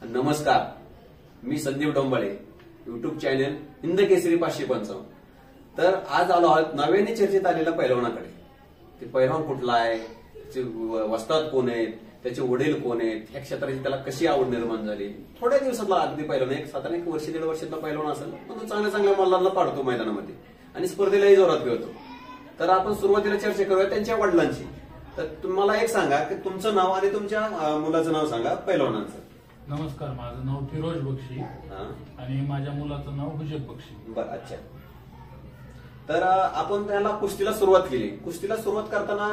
नमस्कार, मी Sandeep Dombale, YouTube channel Hind Kesari 555. तर आज आलो आहोत नव्याने चर्चेत आलेल्या पैलवानाकडे. ते पैलवान कुठला आहे, त्याचे वस्ताद कोण आहेत, त्याचे वडील कोण आहेत, ह्या क्षेत्राची त्याला कशी आवड निर्माण झाली. थोड्या दिवसातला अगदी पैलवान, एक साधारण 1 वर्ष 1.5 वर्षातला पैलवान असेल, पण तो चांगल्या मल्लांना पाडतो मैदानामध्ये आणि स्पर्धेलाही जोरात घेतो. तर आपण सुरुवातीला चर्चा करूया त्यांच्या वडिलांची. तर तुम्हाला एक सांगा की तुमचं नाव आणि तुमच्या मुलाचं नाव सांगा पैलवानांचं. नमस्कार, माझं नाव फिरोज बक्षी आणि माझ्या मुलाचं नाव हुजेब बक्षी. बरं, अच्छा. तर आपण त्याला कुस्तीला सुरुवात केली. कुस्तीला सुरुवात करताना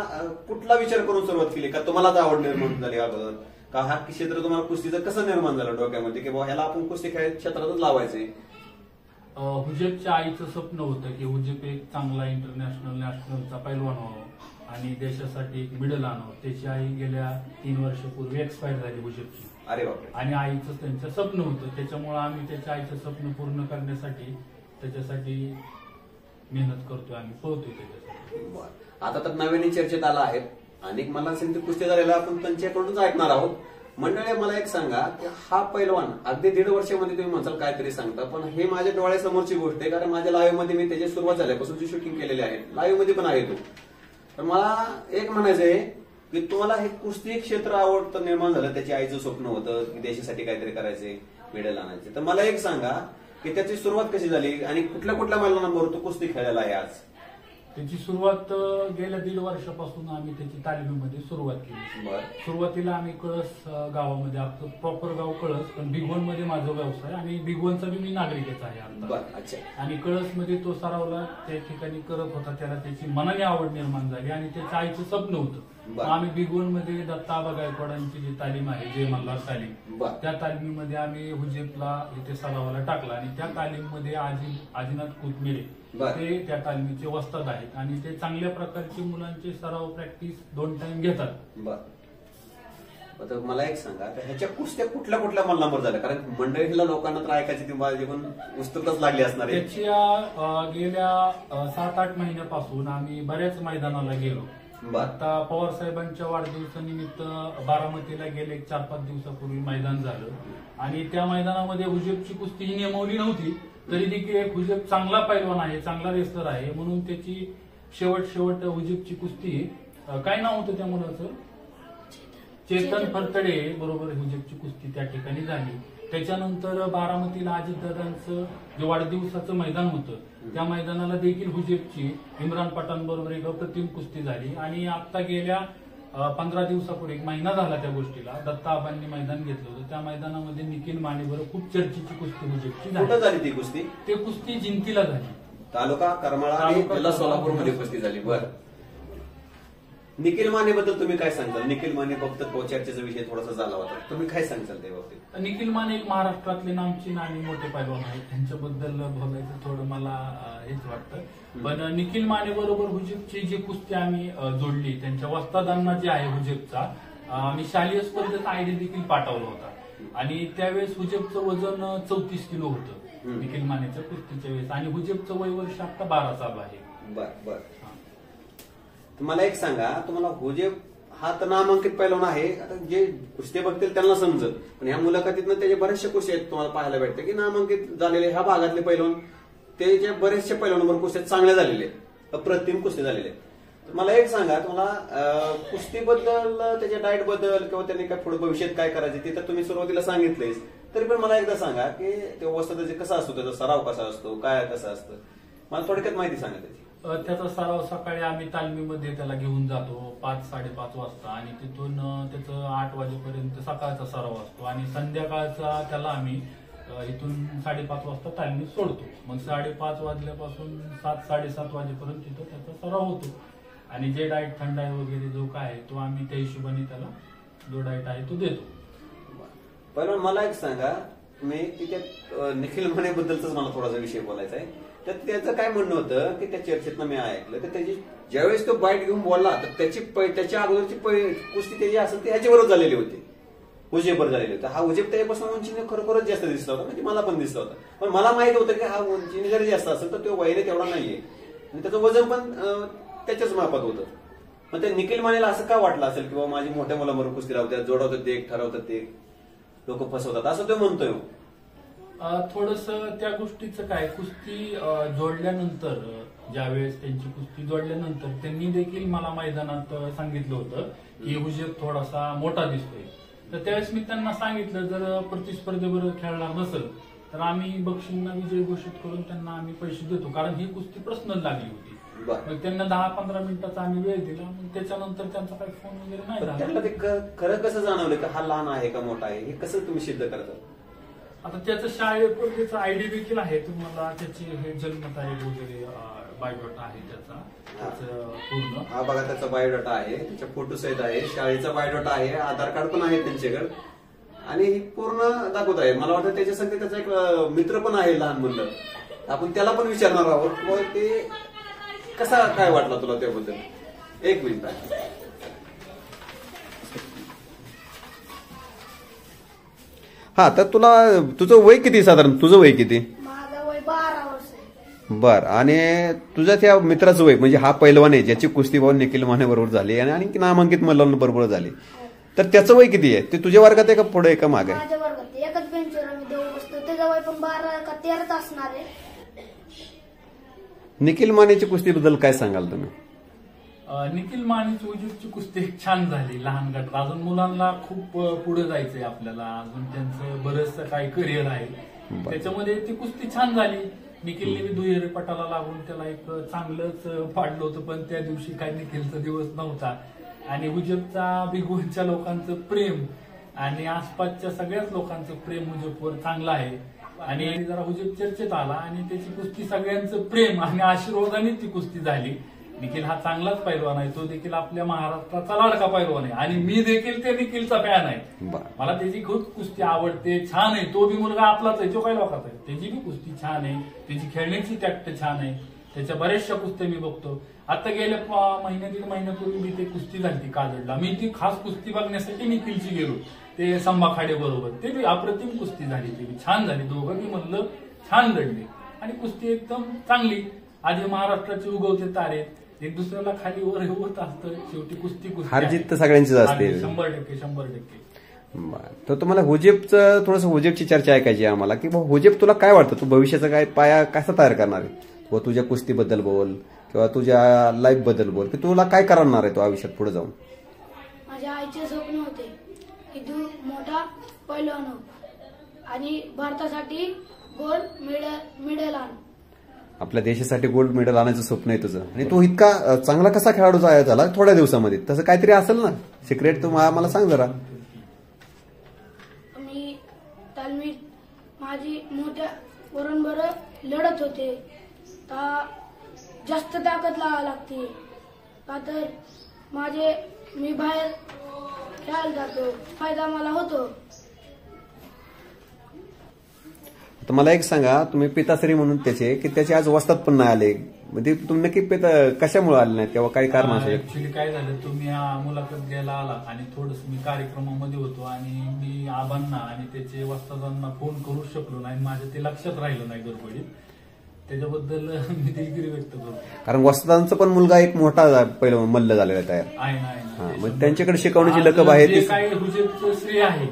कुठला विचार करून सुरुवात केली? का तुम्हालाच आवड निर्माण झाली अगोदर, का हा क्षेत्र तुम्हाला कुस्तीचं कसं निर्माण झालं डोक्यामध्ये की बाबा ह्याला आपण कुस्ती खेळ क्षेत्रातच लावायचंय? हुजेबच्या आईचं स्वप्न होतं की हुजेब एक चांगला इंटरनॅशनल नॅशनलचा पैलवान व्हावं आणि देशासाठी एक मेडल आणावं. त्याची आई गेल्या 3 वर्षापूर्वी एक्सपायर झाली हुजेबची. अरे बापरे. आणि आईचं त्यांचं स्वप्न होतं, त्याच्यामुळे आम्ही त्याच्या आईचं स्वप्न पूर्ण करण्यासाठी त्याच्यासाठी मेहनत करतोय, आम्ही पळतोय त्याच्यासाठी. आता तर नव्याने चर्चेत आला आहे. अनेक मला सांगते कुस्ती झालेला आपण त्यांच्याकडूनच ऐकणार आहोत. मंडळी, मला एक सांगा की हा पैलवान अगदी 1.5 वर्षामध्ये तुम्ही म्हणसाल काहीतरी सांगता, पण हे माझ्या डोळ्यासमोरची गोष्ट आहे. कारण माझ्या लाईव्ह मध्ये मी त्याची सुरुवात झाल्यापासूनची शूटिंग केलेली आहे, लाईव्ह मध्ये पण आहे तो. तर मला एक म्हणायचं आहे की तुम्हाला हे कुस्ती क्षेत्र आवडतं निर्माण झालं, त्याची आईचं स्वप्न होतं की देशासाठी काहीतरी करायचे, मेडल आणायचे. तर मला एक सांगा की त्याची सुरुवात कशी झाली आणि कुठल्या मैदानावर तो कुस्ती खेळायला आहे आज? त्याची सुरुवात गेल्या 1.5 वर्षापासून आम्ही त्याची तालिमीमध्ये सुरुवात केली. सुरुवातीला आम्ही कळस गावामध्ये, आपलं प्रॉपर गाव कळस, पण भिगवणमध्ये माझा व्यवसाय आणि भिगवणचा मी नागरिकच आहे आता. आणि कळसमध्ये तो सरावला त्या ठिकाणी करत होता, त्याला त्याची मनाने आवड निर्माण झाली आणि त्याच्या आईचं स्वप्न होतं. आम्ही भिगवणमध्ये दत्ताबा गायकवाडांची जी तालीम आहे, जय मल्हार तालीम, त्या तालिमीमध्ये आम्ही हुजेबला इथे सरावाला टाकला आणि त्या तालीममध्ये आजीनाथ कुतमिरे ते त्या तालमीचे वस्ताद आहेत आणि ते चांगल्या प्रकारचे मुलांचे सराव प्रॅक्टिस 2 टाइम घेतात. बरं, मला एक सांगा ह्याच्या कुस्त्या कुठल्या मल्लांवर झाल्या? कारण मंडळीला लोकांना तर ऐकायची ती माझी पण उत्सुकताच लागली असणार आहे. त्याच्या गेल्या 7-8 महिन्यापासून आम्ही बऱ्याच मैदानाला गेलो. आता पवार साहेबांच्या वाढदिवसानिमित्त बारामतीला गेले 4-5 दिवसापूर्वी मैदान झालं आणि त्या मैदानामध्ये हुजेबची कुस्ती ही नेमवली नव्हती, तरी देखील एक हुजेब चांगला पैलवान आहे, चांगला रेसलर आहे म्हणून त्याची शेवट हुजेबची कुस्ती, काय नाव होतं त्या मुलाचं, चेतन फरतडे बरोबर हुजेबची कुस्ती त्या ठिकाणी झाली. त्याच्यानंतर बारामतीला अजितदादांचं जे वाढदिवसाचं मैदान होतं, त्या मैदानाला देखील हुजेबची इम्रान पठाण बरोबर एक अप्रतिम कुस्ती झाली. आणि आता गेल्या 15 दिवसापूर्वी, 1 महिना झाला त्या गोष्टीला, दत्ता आबांनी मैदान घेतलं होतं. त्या मैदानामध्ये निखिल मानेवर खूप चर्चेची कुस्ती हुजेबची झाली. ती कुस्ती ते कुस्ती जिंतीला झाली, तालुका करमाळा आणि जिल्हा सोलापूरमध्ये कुस्ती झाली. बरं, निखिल माने बद्दल तुम्ही काय सांगताल? निखिल माने फक्त चर्चेचा विषय थोडासा झाला होता, तुम्ही काय सांगताल त्या बाबतीत? निखिल माने एक महाराष्ट्रातले नामचीन आणि मोठे पैलवान आहेत, त्यांच्याबद्दल बोलायचं थोडं मला हेच वाटतं. पण निखिल माने बरोबर हुजेबची जी कुस्ती आम्ही जोडली, त्यांच्या वस्तादांना जे आहे हुजेबचा, आम्ही शालेय स्पर्धेत आयडी देखील पाठवला होता आणि त्यावेळेस हुजेबचं वजन 34 किलो होतं निखिल मानेच्या कुस्तीच्या वेळेस आणि हुजेबचं वय वर्ष आता 12 चालू आहे. बरं, मला एक सांगा, तुम्हाला हुजेब हा तर नामांकित पैलवान आहे, आता जे कुस्ती बघतील त्यांना समजत, पण ह्या मुलाखतीतनं त्याचे बरेचसे कुस्ती आहेत तुम्हाला पाहायला भेटते की नामांकित झालेले ह्या भागातले पैलवान, ते जे बरेचसे पैलवानांवर कुस्त्या चांगल्या झालेले, अप्रतिम कुस्ती झालेले. तर मला एक सांगा, तुम्हाला कुस्तीबद्दल, त्याच्या डाएट बद्दल किंवा त्यांनी काय पुढे भविष्यात काय करायचे ते तर तुम्ही सुरुवातीला सांगितलेच, तरी पण मला एकदा सांगा की ते वस्तादाचे कसा असतो, त्याचा सराव कसा असतो, काय कसं असतं, मला थोडक्यात माहिती सांगा त्याची. त्याचा सराव सकाळी आम्ही तालमीमध्ये त्याला घेऊन जातो 5-5:30 वाजता आणि तिथून त्याचं 8 वाजेपर्यंत सकाळचा सराव असतो आणि संध्याकाळचा त्याला आम्ही इथून 5:30 वाजता तालमीत सोडतो. मग 5:30 वाजल्यापासून 7-7:30 वाजेपर्यंत तिथं त्याचा सराव होतो आणि जे डाएट थंडाई वगैरे जो काय आहे तो आम्ही त्या हिशोबाने त्याला जो डाएट आहे तो देतो. पण मला एक सांगा, तुम्ही तिथे निखिल मानेबद्दलच मला थोडासा विषय बोलायचा आहे. तर त्याचं काय म्हणणं होतं की त्या चर्चेतनं मी ऐकलं की त्याची ज्यावेळेस तो बाईट घेऊन बोलला तर त्याच्या अगोदरची कुस्ती त्याची असेल ती ह्याच्याबरोबर झालेली होती, हुजेबवर झालेली होती. हा हुजेब त्याच्यापासून उंचीने खरोखरच जास्त दिसला होता, म्हणजे मला पण दिसला होता, पण मला माहित होतं की हा उंचीने जरी जास्त असेल तर तो वयाने तेवढा नाहीये आणि त्याचं वजन पण त्याच्याच मापात होतं. मग त्या निखिल मानेला असं का वाटलं असेल की बाबा माझी मोठ्या मुलाबरोबर कुस्ती लावतात, जोडवतात ते एक, ठरवतात ते? लोक फसवतात असं तो म्हणतोय. थोडस त्या गोष्टीचं काय, कुस्ती जोडल्यानंतर ज्यावेळेस त्यांची कुस्ती जोडल्यानंतर त्यांनी देखील मला मैदानात सांगितलं होतं की हुजेब थोडासा मोठा दिसतोय. तर त्यावेळेस मी त्यांना सांगितलं जर प्रतिस्पर्धेबरोबर खेळणार नसेल तर आम्ही बक्षींना विजय घोषित करून त्यांना आम्ही पैसे देतो, कारण ही कुस्ती पर्सनल लागली होती. मग त्यांना 10-15 मिनिटाचा आम्ही वेळ दिला. मग त्याच्यानंतर त्यांचा काही फोन वगैरे नाही झाला. त्यांना ते खरं कसं जाणवलं की हा लहान आहे का मोठा आहे, हे कसं तुम्ही सिद्ध करता? आता त्याचं शाळेत त्याचा आयडी देखील आहे, तुम्हाला त्याची हे जन्मतारीख वगैरे बायोडाटा आहे त्याचा पूर्ण. हा बघा त्याचा बायोडाटा आहे, त्याच्या फोटो सहित आहे, शाळेचा बायोडाटा आहे, आधार कार्ड पण आहे त्यांच्याकडे आणि ही पूर्ण दाखवत आहे. मला वाटतं त्याच्यासाठी त्याचा एक मित्र पण आहे लहान मुलं, आपण त्याला पण विचारणार आहोत ते कसा काय वाटला तुला त्याबद्दल. एक मिनिट. हा तर तुला तुझं वय किती साधारण, तुझं वय किती? माझं वय 12 वर्ष. बर, आणि तुझ्या त्या मित्राचं वय म्हणजे हा पैलवान आहे ज्याची कुस्ती भाऊ निखिल माने बरोबर झाली आणि आणखी नामांकित मल्लांना बरोबर झाली, तर त्याचं वय किती आहे? ते तुझ्या वर्गात आहे का पुढे का मागे? माझ्या वर्गात एकच बेंचवर आम्ही दोघं बसतो. त्याचं वय पण 12 का 13च असणार आहे. निखिल मानेची कुस्तीबद्दल काय सांगाल तुम्ही? निखिल मानेची हुजेबची कुस्ती छान झाली लहान गटात. अजून मुलांना खूप पुढे जायचंय आपल्याला, अजून त्यांचं बरंचसं काही करिअर आहे त्याच्यामध्ये. ती कुस्ती छान झाली. निखिलने दुहेरी पटाला लागून त्याला एक चांगलंच पाडलं होतं, पण त्या दिवशी काही निखिलचा दिवस नव्हता. आणि हुजेबचा बिगवनच्या लोकांचं प्रेम आणि आसपासच्या सगळ्याच लोकांचं प्रेम हुजेबवर चांगलं आहे. आणि जरा हुजेब चर्चेत आला आणि त्याची कुस्ती सगळ्यांचं प्रेम आणि आशीर्वादाने ती कुस्ती झाली. निखिल हा चांगलाच पैलवान आहे, तो देखील आपल्या महाराष्ट्राचा लाडका पैलवान आहे आणि मी देखील त्या निखिलचा फॅन आहे. मला त्याची खूप कुस्ती आवडते, छान आहे. तो बी मुलगा आपलाच आहे, तो काही लोकांचा आहे. त्याची बी कुस्ती छान आहे, त्याची खेळण्याची टॅक्ट छान आहे. त्याच्या बऱ्याचशा कुस्त्या मी बघतो. आता गेल्या दीड महिन्यापूर्वी मी ते कुस्ती झाली काजडला, मी ती खास कुस्ती बघण्यासाठी निखिलची गेलो, ते संभाखाडे बरोबर. ते बी अप्रतिम कुस्ती झाली, ती छान झाली. दोघंही म्हणलं छान लढले आणि कुस्ती एकदम चांगली. आधी महाराष्ट्राचे उगवते तारे एक दुसऱ्याला खाली वर होत असतं. शेवटी कुस्ती हारजीत तर सगळ्यांचीच असते. 100%. तर तुम्हाला हुजेबचं थोडंसं हुजेबची चर्चा ऐकायची आम्हाला की हुजेब तुला काय वाटतं, तू भविष्याचा काय पाया कसा तयार करणार आहे? व तुझ्या कुस्तीबद्दल बोल किंवा तुझ्या लाईफ बद्दल बोल की तुला काय करणार आहे तो आयुष्यात पुढे जाऊन. माझ्या आईचे स्वप्न होते की तू मोठा पैलवान हो आणि भारतासाठी गोल्ड मेडल आण. आपल्या देशासाठी गोल्ड मेडल आणायचं स्वप्न आहे तुझं, आणि तो इतका चांगला कसा खेळाडू झाला थोड्या दिवसामध्ये? तसं काहीतरी असेल ना सिक्रेट, तू मला सांग जरा. मी तालमीत माझी मोठ्या बरोबर लढत होते, जास्त ताकद लावा लागते का तर मी बाहेर खेळायला जातो, फायदा मला होतो. तर मला एक सांगा, तुम्ही पिताश्री म्हणून त्याचे आज वस्तात पण नाही आले, म्हणजे तुम्ही नक्की कशामुळे आले नाहीत किंवा काही कारण असेल? ऍक्च्युली काय झालं, तुम्ही मुलाखत घ्यायला आला आणि थोडस मी कार्यक्रमामध्ये होतो आणि मी आबांना आणि त्याचे वस्तादांना फोन करू शकलो नाही, माझ्या ते लक्षात राहिलं नाही गडबडीत. त्याच्याबद्दल मी दिलगिरी व्यक्त करतो. कारण वस्तादांचा पण मुलगा एक मोठा पहिला मल्ल झालेला तयार आहे. मग त्यांच्याकडे शिकवण्याची लकब आहे. ते काय हुजेबचं श्रेय आहे,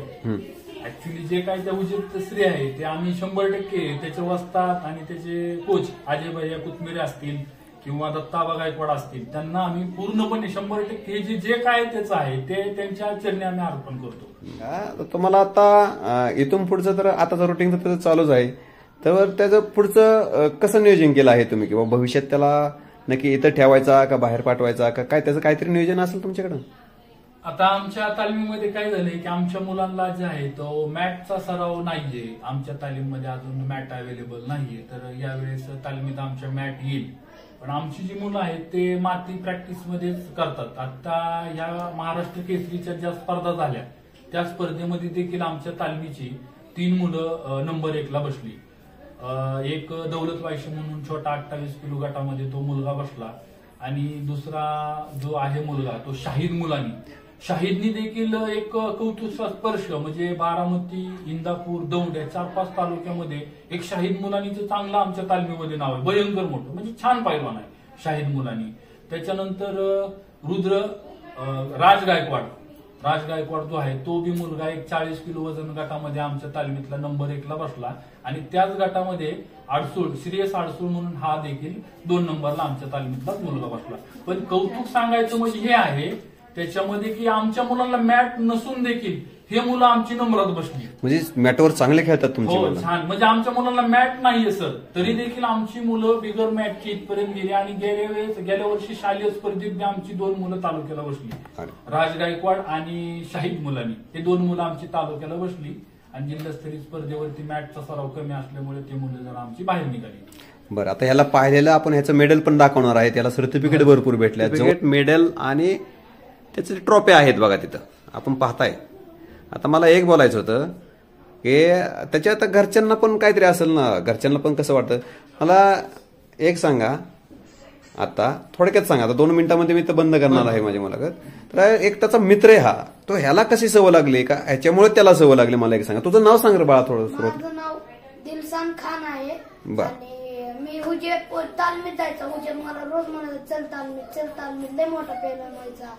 ऍक्च्युली जे काय त्या हुजेबचं श्रेय आहे ते आम्ही 100% त्याचे वस्ताद आणि त्याचे कोच अजय भैया कुतमिरे असतील किंवा दत्ताबा गायकवाड असतील, त्यांना आम्ही पूर्णपणे 100% जे काय त्याचं आहे ते त्यांच्या चरणी आम्ही अर्पण करतो. तुम्हाला आता इथून पुढचं तर आताचं रुटीन तर त्याचं चालूच आहे, तर त्याचं पुढचं कसं नियोजन केलं आहे तुम्ही, किंवा भविष्यात त्याला नक्की इथं ठेवायचा का बाहेर पाठवायचा का काय, त्याचं काहीतरी नियोजन असेल तुमच्याकडं? आता आमच्या तालमीमध्ये काय झालंय की आमच्या मुलांना जे आहे तो मॅटचा सराव नाहीये, आमच्या तालीममध्ये अजून मॅट अवेलेबल नाहीये. तर यावेळेस तालमीत आमच्या मॅट येईल, पण आमची जी मुलं आहेत ते माती प्रॅक्टिसमध्येच करतात. आता या महाराष्ट्र केसरीच्या ज्या स्पर्धा झाल्या त्या स्पर्धेमध्ये देखील आमच्या तालमीची 3 मुलं नंबर 1ला बसली. एक दौलत वायशी म्हणून छोटा 28 किलो गटामध्ये तो मुलगा बसला आणि दुसरा जो आहे मुलगा तो शाहिदनी देखील एक कौतुकाचा स्पर्श, म्हणजे बारामती, इंदापूर, दौंड या 4-5 तालुक्यामध्ये एक शाहिद मुलानीचं चांगलं आमच्या तालमीमध्ये नाव आहे, भयंकर मोठं, म्हणजे छान पैलवान आहे शाहिद मुलानी. त्याच्यानंतर रुद्र राज गायकवाड राज गायकवाड जो आहे तो बी मुलगा एक 40 किलो वजन गटामध्ये आमच्या तालमीतला नंबर 1 ला बसला आणि त्याच गटामध्ये आडसूळ श्रेयस आडसूळ म्हणून हा देखील 2 नंबरला आमच्या तालमीतलाच मुलगा बसला. पण कौतुक सांगायचं म्हणजे हे आहे त्याच्यामध्ये की आमच्या मुलांना मॅट नसून देखील हे मुलं आमची नंबरात बसली. म्हणजे मॅटवर चांगले खेळतात तुमची हो मुलं. छान. म्हणजे आमच्या मुलांना मॅट नाहीये सर, तरी देखील आमची मुलं बिगर मॅटची इथपर्यंत गेली आणि गेल्या वर्षी शालेय स्पर्धेत आमची 2 मुलं तालुक्याला बसली. राज गायकवाड आणि शाहीद मुलांनी हे 2 मुलं आमची तालुक्याला बसली आणि जिल्हास्तरीय स्पर्धेवरती मॅटचा सराव कमी असल्यामुळे ते मुलं जरा आमची बाहेर निघाली. बरं, आता ह्याला पाहिलेलं आपण ह्याचं मेडल पण दाखवणार आहे. त्याला सर्टिफिकेट भरपूर भेटले, मेडल आणि त्याचे ट्रॉफी आहेत बघा तिथं आपण पाहताय. आता मला एक बोलायचं होतं की त्याच्यात घरच्यांना पण काहीतरी असेल ना, घरच्यांना पण कसं वाटतं मला एक सांगा. आता थोडक्यात सांगा, आता 2 मिनिटांमध्ये मी तर बंद करणार आहे माझी मुलाखत. तर एक त्याचा मित्र आहे हा, तो ह्याला कशी सवय लागली का ह्याच्यामुळे त्याला सवय लागली मला एक सांगा. तुझं नाव सांग रे बाळा थोडं. माझं नाव दिलसान खान आहे आणि मी हुजे तालमीत जायचा. हुजे मला रोज म्हणत चल तालमीत लय मोठा पेहलवान व्हायचा.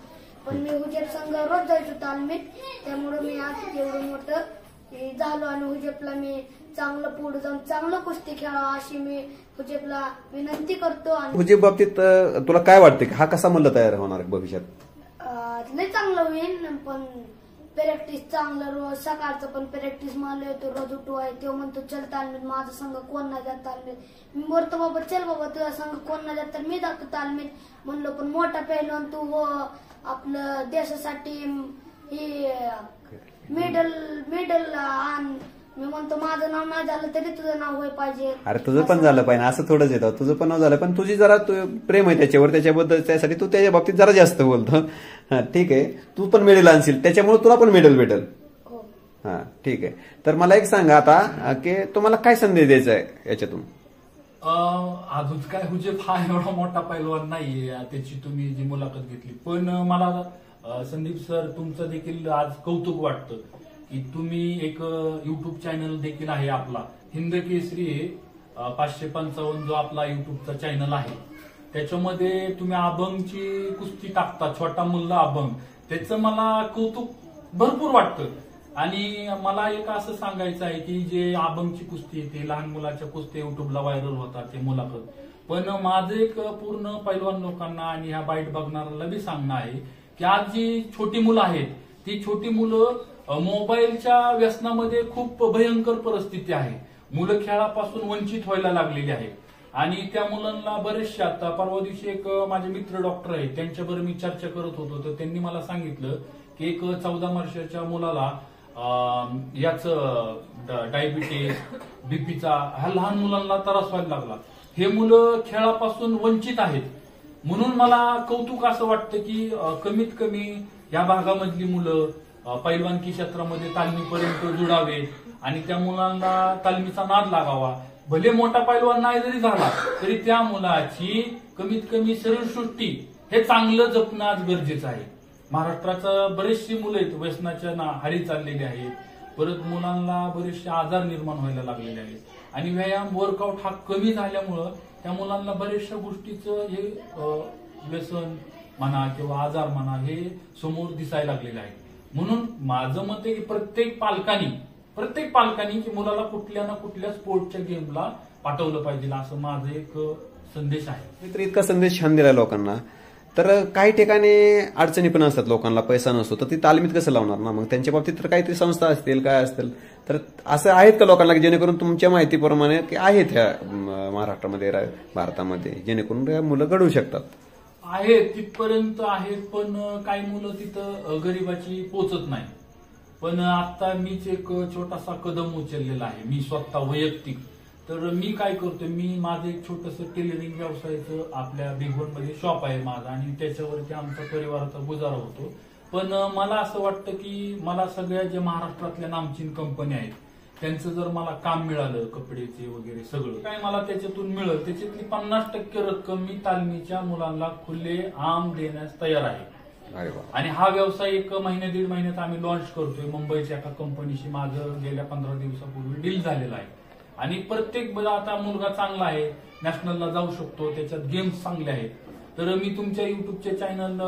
पण मी हुजेब संघ रोज जायचो तालमीत, त्यामुळे मी आज एवढं मोठं झालो आणि हुजेबला मी चांगलं पुढे जाऊन चांगलं कुस्ती खेळावं अशी मी हुजेबला विनंती करतो. आणि हुजेब बाबतीत तुला काय वाटतं की हा कसा मल्ल तयार होणार भविष्यात? लय चांगलं होईल, पण प्रॅक्टिस चांगलं रोज सकाळचं पण प्रॅक्टिस मला येतो रोज उठवाय. तो म्हणतो चल तालमीत, माझा संघ कोण नाही जात तालमीत. मी बोलतो बाबा चल बाबा तुझा संघ कोण नाही जात तर मी जातो तालमीत. म्हणलो पण मोठा पहिलवान तू हो, आपलं देशासाठी हे मेडल आण. मी म्हणतो माझं नाव नाही झालं तरी तुझं नाव होय पाहिजे. अरे तुझं पण झालं पाहिजे असं थोडंच येतं. तुझं पण नाव झालं पण तुझी जरा प्रेम आहे त्याच्यावर, त्याच्याबद्दल त्यासाठी तू त्याच्या बाबतीत जरा जास्त बोलतो. हा ठीक आहे, तू पण मेडल आणशील त्याच्यामुळे तुला पण मेडल भेटेल. हा ठीक आहे. तर मला एक सांगा आता की तुम्हाला काय संदेश द्यायचा आहे याच्यातून? अजून काय हुजेब हा एवढा मोठा पैलवान नाहीये त्याची तुम्ही जी मुलाखत घेतली, पण मला संदीप सर तुमचं देखील आज कौतुक वाटतं की तुम्ही एक युट्यूब चॅनल देखील आहे आपला हिंद केसरी 555 जो आपला युट्यूबचा चॅनल आहे, त्याच्यामध्ये तुम्ही अभंगची कुस्ती टाकता, छोटा मुलगा अभंग, त्याचं मला कौतुक भरपूर वाटतं. आणि मला एक असं सांगायचं आहे की जे अभंगची कुस्ती ते लहान मुलाच्या कुस्ती युट्यूबला व्हायरल होतात ते मुलाखत, पण माझं एक पूर्ण पैलवान लोकांना आणि ह्या बाईट बघणाऱ्याला बी सांगणं आहे की आज जी छोटी मुलं आहेत ती छोटी मुलं मोबाईलच्या व्यसनामध्ये खूप भयंकर परिस्थिती आहे. मुलं खेळापासून वंचित व्हायला लागलेली आहे आणि त्या मुलांना बरेचसे, आता परवा दिवशी एक माझे मित्र डॉक्टर आहेत त्यांच्याबरोबर मी चर्चा करत होतो तर त्यांनी मला सांगितलं की एक 14 वर्षाच्या मुलाला याच डायबिटीस बीपीचा ह्या लहान मुलांना त्रास व्हायला लागला. हे मुलं खेळापासून वंचित आहेत. म्हणून मला कौतुक असं वाटतं की कमीत कमी या भागामधली मुलं पैलवानकी क्षेत्रामध्ये तालमीपर्यंत जुडावे आणि त्या मुलांना तालमीचा नाद लागावा. भले मोठा पैलवान नाही जरी झाला तरी त्या मुलाची कमीत कमी शरीरसृष्टी हे चांगलं जपणं आज गरजेचं आहे. महाराष्ट्राचं बरेचशी मुलं आहेत व्यसनाच्या हारी चाललेली आहेत, परत मुलांना बरेचसे आजार निर्माण व्हायला लागलेले आहेत आणि व्यायाम वर्कआउट हा कमी झाल्यामुळं त्या मुलांना बऱ्याचशा गोष्टीचं हे व्यसन म्हणा किंवा आजार म्हणा हे समोर दिसायला लागलेलं आहे. म्हणून माझं मत आहे की प्रत्येक पालकांनी की मुलाला कुठल्या ना कुठल्या स्पोर्टच्या गेमला पाठवलं पाहिजे असं माझं एक संदेश आहे. तर इतका संदेश छान दिला लोकांना. तर काही ठिकाणी अडचणी पण असतात, लोकांना पैसा नसतो तर ती तालमीत कसं लावणार ना, मग त्यांच्या बाबतीत तर काहीतरी संस्था असतील काय असतील तर असं आहेत का लोकांना की जेणेकरून तुमच्या माहितीप्रमाणे की आहेत ह्या महाराष्ट्रामध्ये भारतामध्ये जेणेकरून मुलं घडवू शकतात? आहेत तिथपर्यंत आहेत, पण काही मुलं तिथं गरिबाची पोचत नाही. पण आता मीच एक छोटासा कदम उचललेला आहे मी स्वतः वैयक्तिक. तर मी काय करतोय, मी माझं एक छोटंसं टेलरिंग व्यवसायाचं आपल्या भिगवणमध्ये शॉप आहे माझा आणि त्याच्यावरती आमचा परिवाराचा गुजारा होतो. पण मला असं वाटतं की मला सगळ्या ज्या महाराष्ट्रातल्या नामचीन कंपन्या आहेत त्यांचं जर मला काम मिळालं कपडेचे वगैरे सगळं काय मला त्याच्यातून मिळेल त्याच्यातली 50% रक्कम मी तालमीच्या मुलांना खुले आम देण्यास तयार आहे. आणि हा व्यवसाय 1 महिना 1.5 महिन्यात आम्ही लॉन्च करतोय. मुंबईच्या एका कंपनीशी माझं गेल्या 15 दिवसापूर्वी डील झालेलं आहे आणि प्रत्येक आता मुलगा चांगला आहे, नॅशनलला जाऊ शकतो, त्याच्यात गेम्स चांगले आहेत. तर मी तुमच्या युट्यूबच्या चॅनल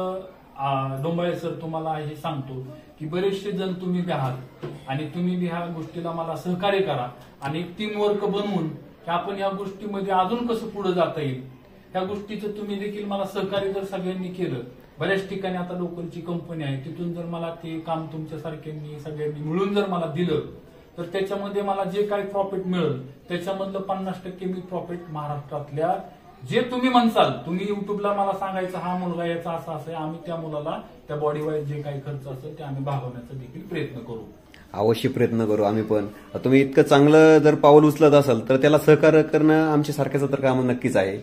डोंबाळे सर तुम्हाला हे सांगतो की बरेचसे जण तुम्ही बी आहात आणि तुम्ही बी ह्या गोष्टीला मला सहकार्य करा आणि टीम वर्क बनवून की आपण ह्या गोष्टीमध्ये अजून कसं पुढे जाता येईल ह्या गोष्टीचं तुम्ही देखील मला सहकार्य जर सगळ्यांनी केलं. बऱ्याच ठिकाणी आता लोकलची कंपनी आहे तिथून जर मला ते काम तुमच्यासारख्यांनी सगळ्यांनी मिळून जर मला दिलं तर त्याच्यामध्ये मला जे काही प्रॉफिट मिळेल त्याच्यामधलं 50% मी प्रॉफिट महाराष्ट्रातल्या जे तुम्ही म्हणसाल तुम्ही युट्यूबला मला सांगायचं हा मुलगा याचा असा आहे आम्ही त्या मुलाला त्या बॉडी वाईज जे काही खर्च असेल ते आम्ही भागवण्याचा देखील प्रयत्न करू. अवश्य प्रयत्न करू आम्ही पण. तुम्ही इतकं चांगलं जर पाऊल उचलत असाल तर त्याला सहकार्य करणं आमच्या सारख्याचं तर काम नक्कीच आहे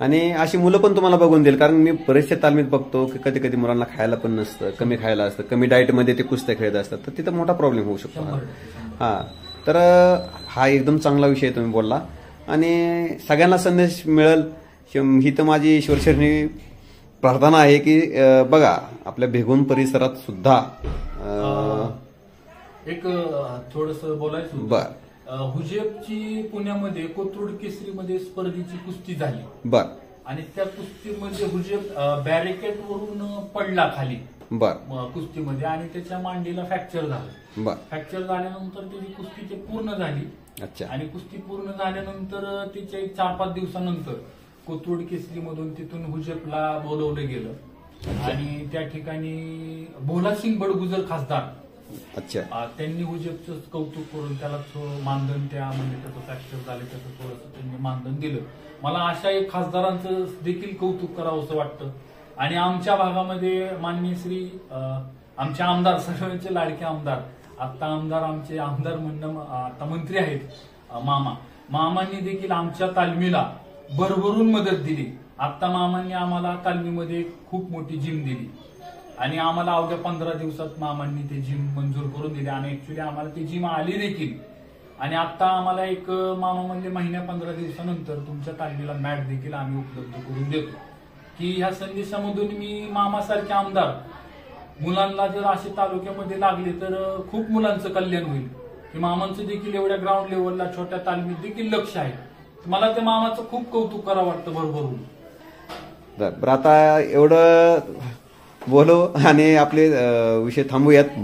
आणि अशी मुलं पण तुम्हाला बघून देईल. कारण मी बरेचशा तालमीत बघतो की कधी कधी मुलांना खायला पण नसतं, कमी खायला असतं, कमी डाएटमध्ये ते कुस्त्या खेळत असतात तर तिथं मोठा प्रॉब्लेम होऊ शकतो. हा तर हा एकदम चांगला विषय तुम्ही बोलला आणि सगळ्यांना संदेश मिळेल ही तर माझी ईश्वरचरणी प्रार्थना आहे की बघा आपल्या भेगून परिसरात सुद्धा एक थोडस बोलायचं बर हुजेबची पुण्यामध्ये कोथरूड केसरीमध्ये स्पर्धेची कुस्ती झाली बर आणि त्या कुस्तीमध्ये हुजेब बॅरिकेड वरून पडला खाली बर कुस्तीमध्ये आणि त्याच्या मांडीला फ्रॅक्चर झालं. बर फ्रॅक्चर झाल्यानंतर त्याची कुस्ती ते पूर्ण झाली. अच्छा. आणि कुस्ती पूर्ण झाल्यानंतर तिच्या 4-5 दिवसानंतर कोथरूड केसरीमधून तिथून हुजेबला बोलवलं गेलं आणि त्या ठिकाणी भोलासिंग बडगुजर खासदार अच्छा त्यांनी हुजेबचं कौतुक करून त्याला मानधन त्या म्हणजे त्याचं फ्रॅक्चर झालं त्याचं थोडंसं त्यांनी मानधन दिलं. मला अशा एक खासदारांचं देखील कौतुक करावं असं वाटतं आणि आमच्या भागामध्ये माननीय श्री आमचे आमदार सर्वांचे लाडके आमदार आता आमदार आमचे आमदार म्हणणं आता मंत्री आहेत मामांनी देखील आमच्या तालमीला भरभरून मदत दिली. आता मामांनी आम्हाला तालमीमध्ये खूप मोठी जिम दिली आणि आम्हाला अवघ्या 15 दिवसात मामांनी ते जिम मंजूर करून दिली आणि ऍक्च्युली आम्हाला ती जिम आली देखील आणि आता आम्हाला एक मामा म्हणजे महिन्या 15 दिवसानंतर तुमच्या तालमीला मॅट देखील आम्ही उपलब्ध करून देतो की ह्या संदेशामधून मी मामासारखे आमदार मुलांना जर असे तालुक्यामध्ये लागले तर खूप मुलांचं कल्याण होईल की मामांचं देखील एवढ्या ग्राउंड लेवलला छोट्या तालमीत देखील लक्ष आहे. मला त्या मामाचं खूप कौतुक करावं वाटतं भरभरून. बरं आता एवढं बोलो आणि आपले विषय थांबूयात.